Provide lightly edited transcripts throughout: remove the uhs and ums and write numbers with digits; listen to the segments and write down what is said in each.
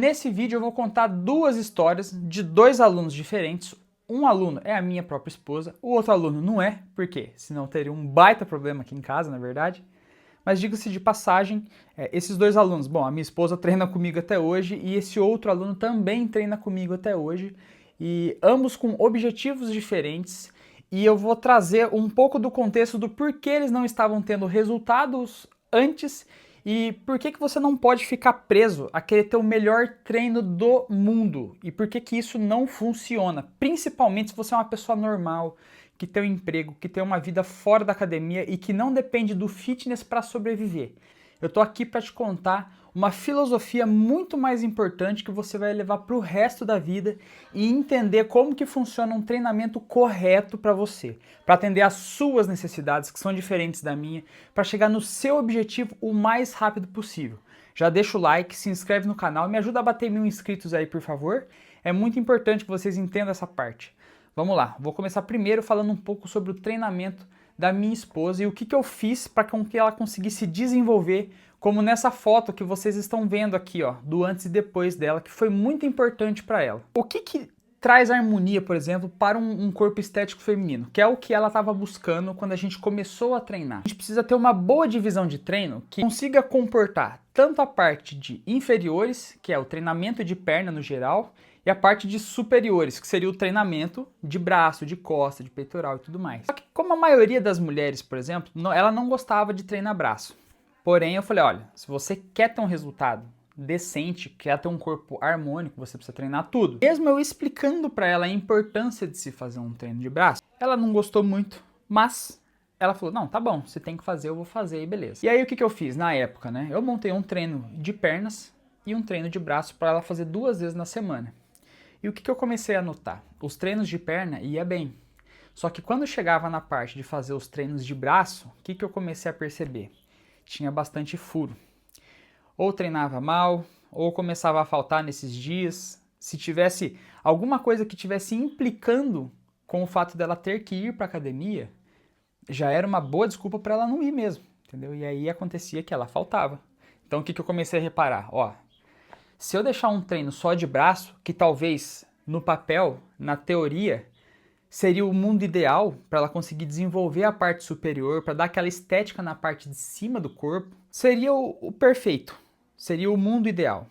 Nesse vídeo eu vou contar duas histórias de dois alunos diferentes. Um aluno é a minha própria esposa, o outro aluno não é, por quê? Senão teria um baita problema aqui em casa, na verdade. Mas diga-se de passagem, esses dois alunos, bom, a minha esposa treina comigo até hoje e esse outro aluno também treina comigo até hoje, e ambos com objetivos diferentes, e eu vou trazer um pouco do contexto do porquê eles não estavam tendo resultados antes e por que que você não pode ficar preso a querer ter o melhor treino do mundo e por que que isso não funciona, principalmente se você é uma pessoa normal, que tem um emprego, que tem uma vida fora da academia e que não depende do fitness para sobreviver. Eu tô aqui para te contar uma filosofia muito mais importante que você vai levar para o resto da vida e entender como que funciona um treinamento correto para você, para atender às suas necessidades, que são diferentes da minha, para chegar no seu objetivo o mais rápido possível. Já deixa o like, se inscreve no canal e me ajuda a bater 1000 inscritos aí, por favor. É muito importante que vocês entendam essa parte. Vamos lá, vou começar primeiro falando um pouco sobre o treinamento da minha esposa e o que eu fiz para que ela conseguisse desenvolver, como nessa foto que vocês estão vendo aqui, ó, do antes e depois dela, que foi muito importante para ela. O que traz harmonia, por exemplo, para um corpo estético feminino, que é o que ela estava buscando quando a gente começou a treinar. A gente precisa ter uma boa divisão de treino que consiga comportar tanto a parte de inferiores, que é o treinamento de perna no geral, e a parte de superiores, que seria o treinamento de braço, de costa, de peitoral e tudo mais. Só que como a maioria das mulheres, por exemplo, ela não gostava de treinar braço. Porém, eu falei, olha, se você quer ter um resultado decente, quer ter um corpo harmônico, você precisa treinar tudo. Mesmo eu explicando para ela a importância de se fazer um treino de braço, ela não gostou muito, mas ela falou, não, tá bom, você tem que fazer, eu vou fazer e beleza. E aí o que eu fiz na época, né? Eu montei um treino de pernas e um treino de braço para ela fazer 2 vezes na semana. E o que eu comecei a notar? Os treinos de perna ia bem. Só que quando chegava na parte de fazer os treinos de braço, o que eu comecei a perceber? Tinha bastante furo. Ou treinava mal, ou começava a faltar nesses dias. Se tivesse alguma coisa que tivesse implicando com o fato dela ter que ir para a academia, já era uma boa desculpa para ela não ir mesmo, entendeu? E aí acontecia que ela faltava. Então o que eu comecei a reparar? Ó, se eu deixar um treino só de braço, que talvez no papel, na teoria, seria o mundo ideal para ela conseguir desenvolver a parte superior, para dar aquela estética na parte de cima do corpo, seria o perfeito, seria o mundo ideal.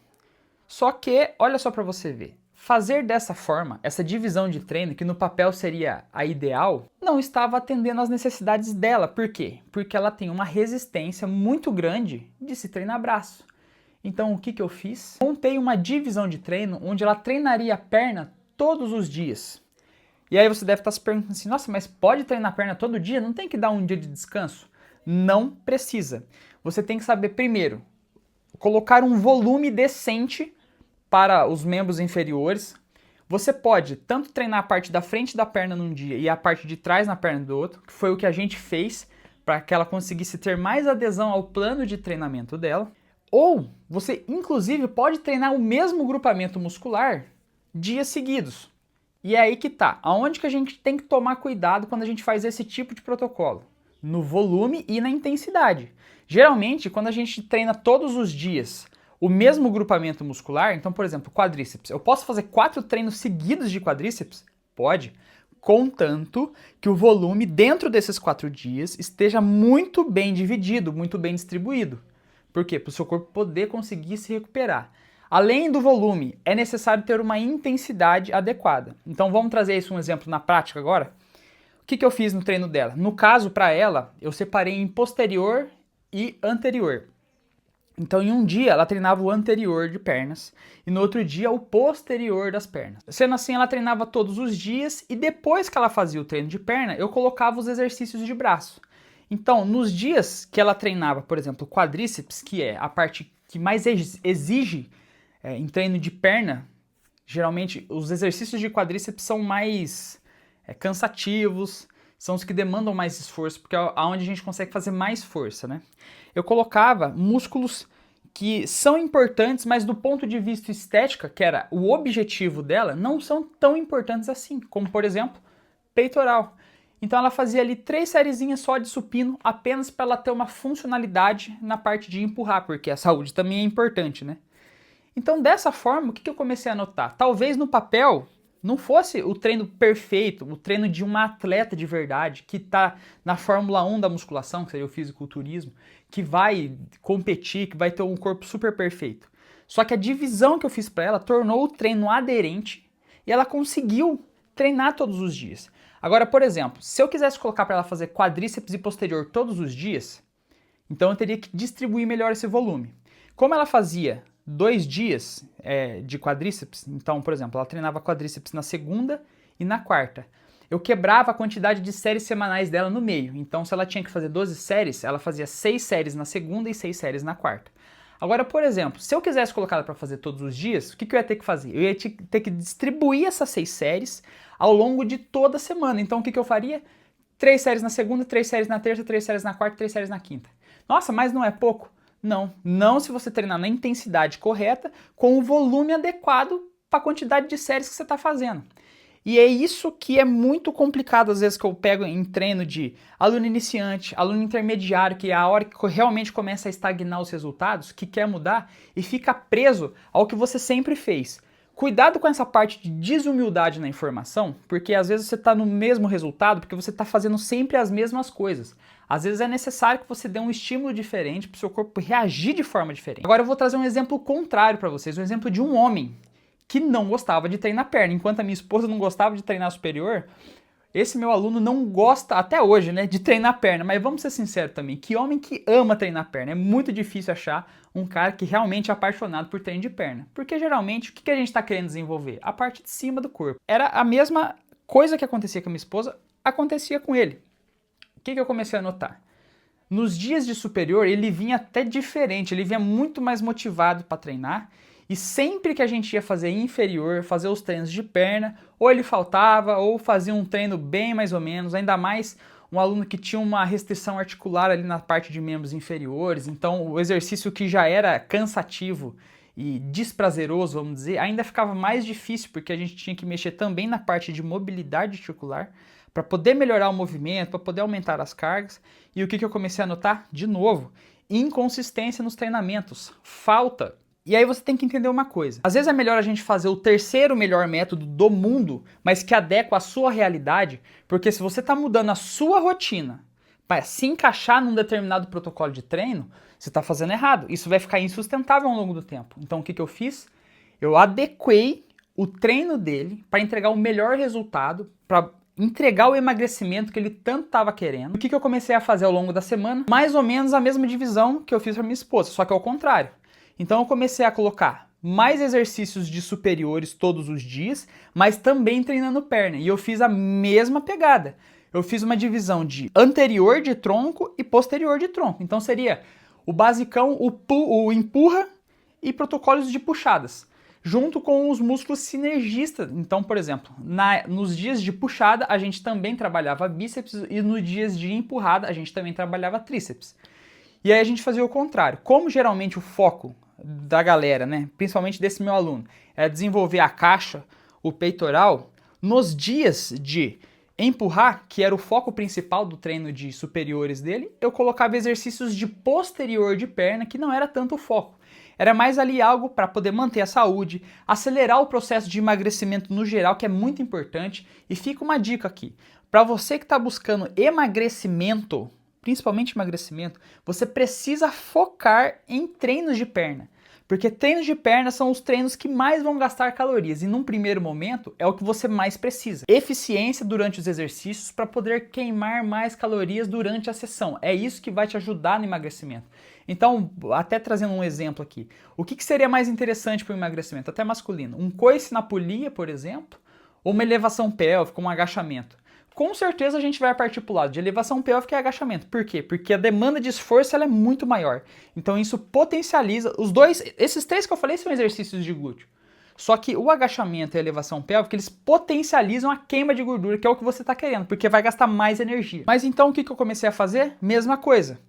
Só que, olha só para você ver, fazer dessa forma, essa divisão de treino, que no papel seria a ideal, não estava atendendo às necessidades dela. Por quê? Porque ela tem uma resistência muito grande de se treinar braço. Então o que eu fiz? Montei uma divisão de treino onde ela treinaria a perna todos os dias. E aí você deve estar se perguntando assim, nossa, mas pode treinar a perna todo dia? Não tem que dar um dia de descanso? Não precisa. Você tem que saber primeiro colocar um volume decente para os membros inferiores. Você pode tanto treinar a parte da frente da perna num dia e a parte de trás na perna do outro, que foi o que a gente fez para que ela conseguisse ter mais adesão ao plano de treinamento dela. Ou você, inclusive, pode treinar o mesmo grupamento muscular dias seguidos. E é aí que tá. Aonde que a gente tem que tomar cuidado quando a gente faz esse tipo de protocolo? No volume e na intensidade. Geralmente, quando a gente treina todos os dias o mesmo grupamento muscular, então, por exemplo, quadríceps, eu posso fazer 4 treinos seguidos de quadríceps? Pode. Contanto que o volume dentro desses 4 dias esteja muito bem dividido, muito bem distribuído. Por quê? Para o seu corpo poder conseguir se recuperar. Além do volume, é necessário ter uma intensidade adequada. Então vamos trazer isso um exemplo na prática agora? O que eu fiz no treino dela? No caso, para ela, eu separei em posterior e anterior. Então em um dia ela treinava o anterior de pernas e no outro dia o posterior das pernas. Sendo assim, ela treinava todos os dias e depois que ela fazia o treino de perna, eu colocava os exercícios de braço. Então, nos dias que ela treinava, por exemplo, quadríceps, que é a parte que mais exige em treino de perna, geralmente os exercícios de quadríceps são mais cansativos, são os que demandam mais esforço, porque é onde a gente consegue fazer mais força, né? Eu colocava músculos que são importantes, mas do ponto de vista estética, que era o objetivo dela, não são tão importantes assim, como, por exemplo, peitoral. Então ela fazia ali 3 sériezinhas só de supino, apenas para ela ter uma funcionalidade na parte de empurrar, porque a saúde também é importante, né? Então, dessa forma, o que eu comecei a notar? Talvez no papel não fosse o treino perfeito, o treino de uma atleta de verdade, que está na Fórmula 1 da musculação, que seria o fisiculturismo, que vai competir, que vai ter um corpo super perfeito. Só que a divisão que eu fiz para ela tornou o treino aderente e ela conseguiu treinar todos os dias. Agora, por exemplo, se eu quisesse colocar para ela fazer quadríceps e posterior todos os dias, então eu teria que distribuir melhor esse volume. Como ela fazia 2 dias de quadríceps, então, por exemplo, ela treinava quadríceps na segunda e na quarta. Eu quebrava a quantidade de séries semanais dela no meio. Então, se ela tinha que fazer 12 séries, ela fazia 6 séries na segunda e 6 séries na quarta. Agora, por exemplo, se eu quisesse colocar ela para fazer todos os dias, o que eu ia ter que fazer? Eu ia ter que distribuir essas 6 séries ao longo de toda a semana. Então, o que eu faria? 3 séries na segunda, 3 séries na terça, 3 séries na quarta, 3 séries na quinta. Nossa, mas não é pouco? Não. Não se você treinar na intensidade correta, com o volume adequado para a quantidade de séries que você está fazendo. E é isso que é muito complicado, às vezes, que eu pego em treino de aluno iniciante, aluno intermediário, que é a hora que realmente começa a estagnar os resultados, que quer mudar e fica preso ao que você sempre fez. Cuidado com essa parte de desumildade na informação, porque às vezes você está no mesmo resultado porque você está fazendo sempre as mesmas coisas. Às vezes é necessário que você dê um estímulo diferente para o seu corpo reagir de forma diferente. Agora eu vou trazer um exemplo contrário para vocês, um exemplo de um homem que não gostava de treinar perna. Enquanto a minha esposa não gostava de treinar superior, esse meu aluno não gosta, até hoje, né, de treinar perna. Mas vamos ser sinceros também, que homem que ama treinar perna? É muito difícil achar um cara que realmente é apaixonado por treino de perna. Porque geralmente, o que a gente está querendo desenvolver? A parte de cima do corpo. Era a mesma coisa que acontecia com a minha esposa, acontecia com ele. O que eu comecei a notar? Nos dias de superior, ele vinha até diferente, ele vinha muito mais motivado para treinar. E sempre que a gente ia fazer inferior, fazer os treinos de perna, ou ele faltava, ou fazia um treino bem mais ou menos, ainda mais um aluno que tinha uma restrição articular ali na parte de membros inferiores, então o exercício que já era cansativo e desprazeroso, vamos dizer, ainda ficava mais difícil, porque a gente tinha que mexer também na parte de mobilidade articular, para poder melhorar o movimento, para poder aumentar as cargas. E o que eu comecei a notar? De novo, inconsistência nos treinamentos, falta. E aí você tem que entender uma coisa. Às vezes é melhor a gente fazer o terceiro melhor método do mundo, mas que adequa à sua realidade, porque se você está mudando a sua rotina para se encaixar num determinado protocolo de treino, você está fazendo errado. Isso vai ficar insustentável ao longo do tempo. Então o que eu fiz? Eu adequei o treino dele para entregar o melhor resultado, para entregar o emagrecimento que ele tanto estava querendo. O que eu comecei a fazer ao longo da semana? Mais ou menos a mesma divisão que eu fiz para minha esposa, só que ao contrário. Então eu comecei a colocar mais exercícios de superiores todos os dias, mas também treinando perna. E eu fiz a mesma pegada. Eu fiz uma divisão de anterior de tronco e posterior de tronco. Então seria o basicão, o empurra e protocolos de puxadas, junto com os músculos sinergistas. Então, por exemplo, nos dias de puxada a gente também trabalhava bíceps e nos dias de empurrada a gente também trabalhava tríceps. E aí a gente fazia o contrário. Como geralmente o foco da galera, né, principalmente desse meu aluno, é desenvolver a caixa, o peitoral, nos dias de empurrar, que era o foco principal do treino de superiores dele, eu colocava exercícios de posterior de perna, que não era tanto o foco. Era mais ali algo para poder manter a saúde, acelerar o processo de emagrecimento no geral, que é muito importante. E fica uma dica aqui, para você que está buscando emagrecimento, principalmente emagrecimento, você precisa focar em treinos de perna. Porque treinos de perna são os treinos que mais vão gastar calorias e num primeiro momento é o que você mais precisa. Eficiência durante os exercícios para poder queimar mais calorias durante a sessão. É isso que vai te ajudar no emagrecimento. Então, até trazendo um exemplo aqui, o que seria mais interessante para o emagrecimento, até masculino? Um coice na polia, por exemplo, ou uma elevação pélvica, um agachamento? Com certeza a gente vai partir para o lado de elevação pélvica e agachamento. Por quê? Porque a demanda de esforço ela é muito maior. Então isso potencializa os dois, esses três que eu falei são exercícios de glúteo. Só que o agachamento e a elevação pélvica, eles potencializam a queima de gordura, que é o que você está querendo, porque vai gastar mais energia. Mas então o que eu comecei a fazer? Mesma coisa.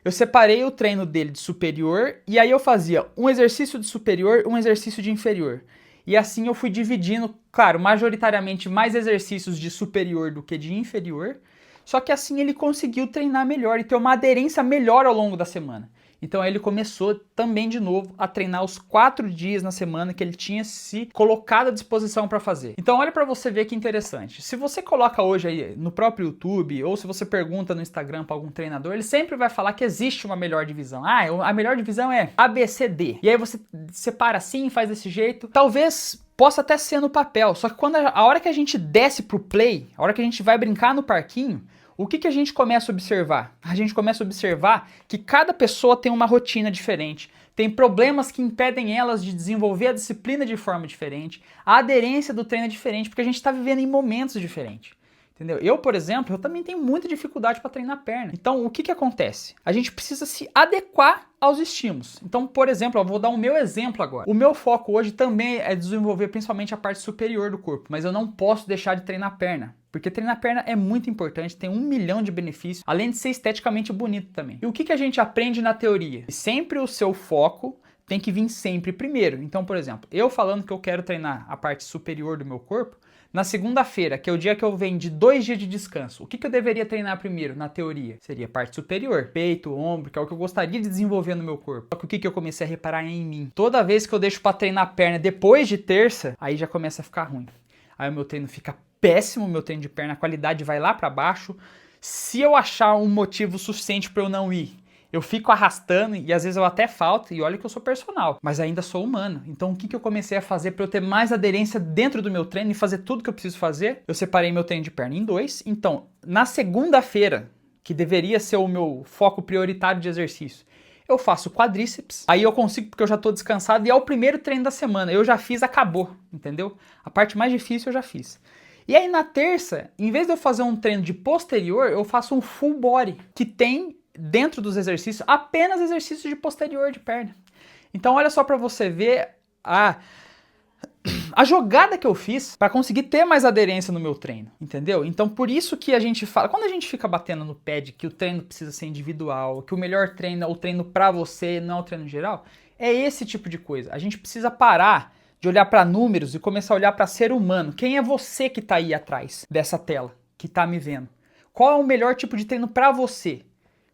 Eu separei o treino dele de superior e aí eu fazia um exercício de superior, um exercício de inferior. E assim eu fui dividindo, claro, majoritariamente mais exercícios de superior do que de inferior, só que assim ele conseguiu treinar melhor e ter uma aderência melhor ao longo da semana. Então aí ele começou também de novo a treinar os 4 dias na semana que ele tinha se colocado à disposição para fazer. Então olha para você ver que interessante. Se você coloca hoje aí no próprio YouTube ou se você pergunta no Instagram para algum treinador, ele sempre vai falar que existe uma melhor divisão. Ah, a melhor divisão é ABCD. E aí você separa assim, faz desse jeito. Talvez possa até ser no papel, só que quando a hora que a gente desce pro play, a hora que a gente vai brincar no parquinho, o que a gente começa a observar? A gente começa a observar que cada pessoa tem uma rotina diferente, tem problemas que impedem elas de desenvolver a disciplina de forma diferente, a aderência do treino é diferente, porque a gente está vivendo em momentos diferentes. Entendeu? Eu, por exemplo, eu também tenho muita dificuldade para treinar perna. Então, o que acontece? A gente precisa se adequar aos estímulos. Então, por exemplo, eu vou dar o meu exemplo agora. O meu foco hoje também é desenvolver principalmente a parte superior do corpo, mas eu não posso deixar de treinar perna. Porque treinar perna é muito importante, tem 1 milhão de benefícios, além de ser esteticamente bonito também. E o que a gente aprende na teoria? Sempre o seu foco tem que vir sempre primeiro. Então, por exemplo, eu falando que eu quero treinar a parte superior do meu corpo, na segunda-feira, que é o dia que eu venho de 2 dias de descanso, o que eu deveria treinar primeiro, na teoria? Seria a parte superior, peito, ombro, que é o que eu gostaria de desenvolver no meu corpo. Só que o que eu comecei a reparar em mim? Toda vez que eu deixo pra treinar a perna depois de terça, aí já começa a ficar ruim. Aí o meu treino fica péssimo, o meu treino de perna, a qualidade vai lá pra baixo. Se eu achar um motivo suficiente pra eu não ir, eu fico arrastando e às vezes eu até falto, e olha que eu sou personal, mas ainda sou humano. Então o que eu comecei a fazer para eu ter mais aderência dentro do meu treino e fazer tudo que eu preciso fazer? Eu separei meu treino de perna em 2. Então, na segunda-feira, que deveria ser o meu foco prioritário de exercício, eu faço quadríceps, aí eu consigo porque eu já tô descansado e é o primeiro treino da semana. Eu já fiz, acabou, entendeu? A parte mais difícil eu já fiz. E aí na terça, em vez de eu fazer um treino de posterior, eu faço um full body, que tem dentro dos exercícios apenas exercícios de posterior de perna. Então olha só para você ver a jogada que eu fiz para conseguir ter mais aderência no meu treino, entendeu? Então por isso que a gente fala, quando a gente fica batendo no pé de que o treino precisa ser individual, que o melhor treino é o treino para você, não é o treino geral, é esse tipo de coisa. A gente precisa parar de olhar para números e começar a olhar para ser humano. Quem é você que está aí atrás dessa tela, que está me vendo? Qual é o melhor tipo de treino para você?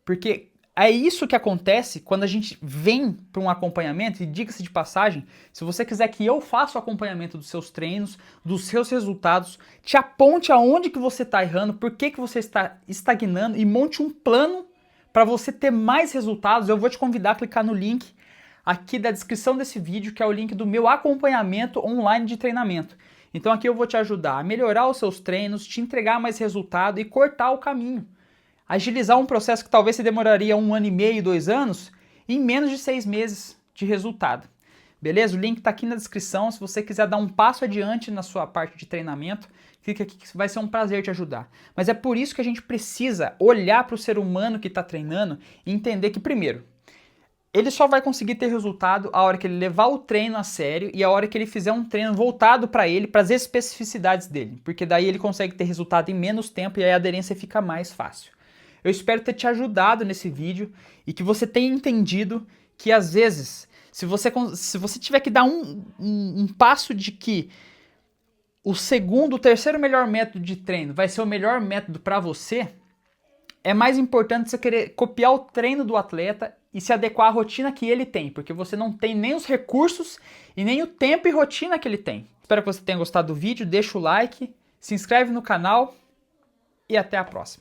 Porque é isso que acontece quando a gente vem para um acompanhamento, e diga-se de passagem, se você quiser que eu faça o acompanhamento dos seus treinos, dos seus resultados, te aponte aonde que você está errando, por que você está estagnando e monte um plano para você ter mais resultados, eu vou te convidar a clicar no link aqui da descrição desse vídeo, que é o link do meu acompanhamento online de treinamento. Então aqui eu vou te ajudar a melhorar os seus treinos, te entregar mais resultado e cortar o caminho. Agilizar um processo que talvez você demoraria 1 ano e meio, 2 anos, em menos de 6 meses de resultado. Beleza? O link está aqui na descrição. Se você quiser dar um passo adiante na sua parte de treinamento, clica aqui que vai ser um prazer te ajudar. Mas é por isso que a gente precisa olhar para o ser humano que está treinando e entender que, primeiro, ele só vai conseguir ter resultado a hora que ele levar o treino a sério e a hora que ele fizer um treino voltado para ele, para as especificidades dele. Porque daí ele consegue ter resultado em menos tempo e aí a aderência fica mais fácil. Eu espero ter te ajudado nesse vídeo e que você tenha entendido que às vezes, se você tiver que dar um passo de que o segundo, o terceiro melhor método de treino vai ser o melhor método para você, é mais importante você querer copiar o treino do atleta e se adequar à rotina que ele tem, porque você não tem nem os recursos e nem o tempo e rotina que ele tem. Espero que você tenha gostado do vídeo, deixa o like, se inscreve no canal e até a próxima.